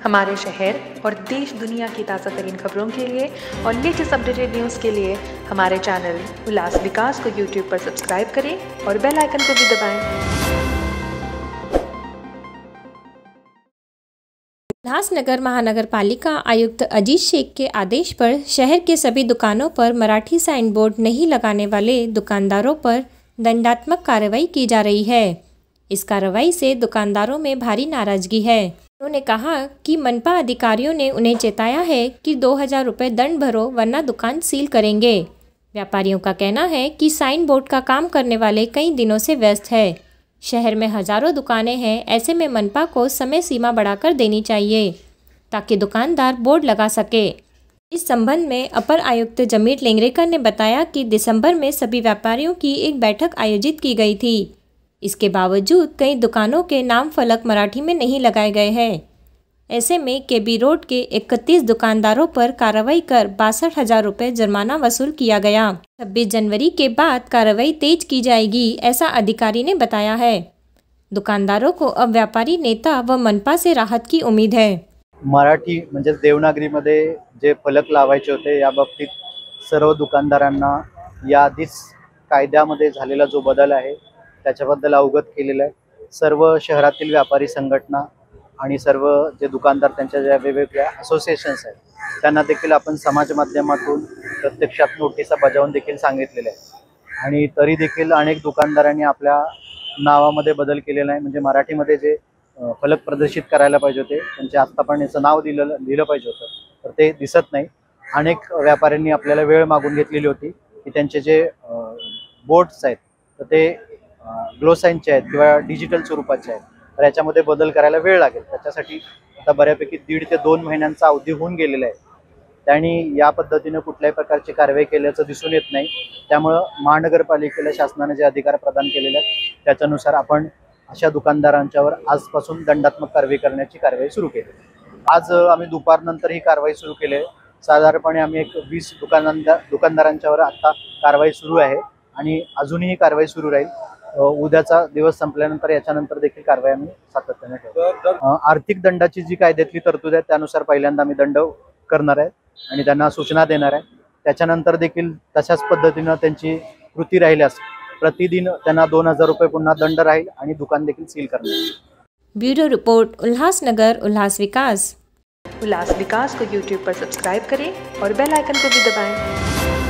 हमारे शहर और देश दुनिया की ताज़ा तरीन खबरों के लिए और लेटेस्ट अपडेटेड न्यूज़ के लिए हमारे चैनल उल्लास विकास को यूट्यूब पर सब्सक्राइब करें और बेल आइकन को भी दबाएं। उल्लासनगर महानगर पालिका आयुक्त अजीत शेख के आदेश पर शहर के सभी दुकानों पर मराठी साइन बोर्ड नहीं लगाने वाले दुकानदारों पर दंडात्मक कार्रवाई की जा रही है। इस कार्रवाई से दुकानदारों में भारी नाराजगी है। उन्होंने कहा कि मनपा अधिकारियों ने उन्हें चेताया है कि 2000 रुपये दंड भरो वरना दुकान सील करेंगे। व्यापारियों का कहना है कि साइन बोर्ड का काम करने वाले कई दिनों से व्यस्त है। शहर में हजारों दुकानें हैं, ऐसे में मनपा को समय सीमा बढ़ाकर देनी चाहिए ताकि दुकानदार बोर्ड लगा सके। इस संबंध में अपर आयुक्त जमीर लेंगरेकर ने बताया कि दिसंबर में सभी व्यापारियों की एक बैठक आयोजित की गई थी। इसके बावजूद कई दुकानों के नाम फलक मराठी में नहीं लगाए गए हैं। ऐसे में केबी रोड के 31 दुकानदारों पर कार्रवाई कर 62,000 रुपये जुर्माना वसूल किया गया। 26 जनवरी के बाद कार्रवाई तेज की जाएगी, ऐसा अधिकारी ने बताया है। दुकानदारों को अब व्यापारी नेता व मनपा से राहत की उम्मीद है। मराठी म्हणजे देवनागरीमध्ये जे फलक लावायचे होते या बाबतीत सर्व दुकानदारांना याआधीच कायद्यामध्ये झालेला जो बदल आहे त्याच्याबद्दल अवगत केलेलं आहे। सर्व शहरातील व्यापारी संघटना आणि सर्व जे दुकानदार त्यांच्या ज्या वेगवेगळ्या असोसिएशन्स आहेत त्यांना देखील आपण समाज माध्यमातून प्रत्यक्षात नोटिसा बजावून देखील सांगितलेले आहे। आणि तरी देखील अनेक दुकानदारांनी आपल्या नावामध्ये बदल केलेला आहे। म्हणजे मराठीमध्ये जे फलक प्रदर्शित करायला पाहिजे होते त्यांचे आत्ता पण याचं नाव दिलं पाहिजे होतं, तर ते दिसत नाही। अनेक व्यापाऱ्यांनी आपल्याला वेळ मागून घेतलेली होती की त्यांचे जे बोर्ड्स आहेत तर ते ग्लोसाईनचे आहेत किंवा डिजिटल स्वरूपाचे आहेत, तर याच्यामध्ये बदल करायला वेळ लागेल। त्याच्यासाठी आता बऱ्यापैकी 1.5 ते 2 महिन्यांचा अवधी होऊन गेलेला आहे। त्यांनी या पद्धतीने कुठल्याही प्रकारची कारवाई केल्याचं दिसून येत नाही। त्यामुळे महानगरपालिकेला शासनाने जे अधिकार प्रदान केलेले आहेत त्याच्यानुसार आपण अशा दुकानदारांच्यावर आजपासून दंडात्मक कारवाई करण्याची कारवाई सुरू केली। आज आम्ही दुपारनंतर ही कारवाई सुरू केली आहे। साधारणपणे आम्ही एक 20 दुकानदारांच्यावर आता कारवाई सुरू आहे आणि अजूनही कारवाई सुरू राहील। उद्याचा दिवस संपल्यानंतर याच्यानंतर देखील कारवाई आम्ही सातत्याने ठेवू। आर्थिक दंडाची जी कायद्यातली तरतूद आहे त्यानुसार पहिल्यांदा आम्ही दंड करणार आहे आणि त्यांना सूचना देणार आहे। त्याच्यानंतर देखील तशाच पद्धतीने त्यांची कृती राहिल्यास प्रतिदिन त्यांना 2000 रुपये पुन्हा दंड राहील आणि दुकान देखील सील करणार। ब्यूरो रिपोर्ट उल्लासनगर उल्लास विकास। उल्लास विकास को यूट्यूब पर सब्सक्राइब करें और बेल आइकन को भी दबाएं।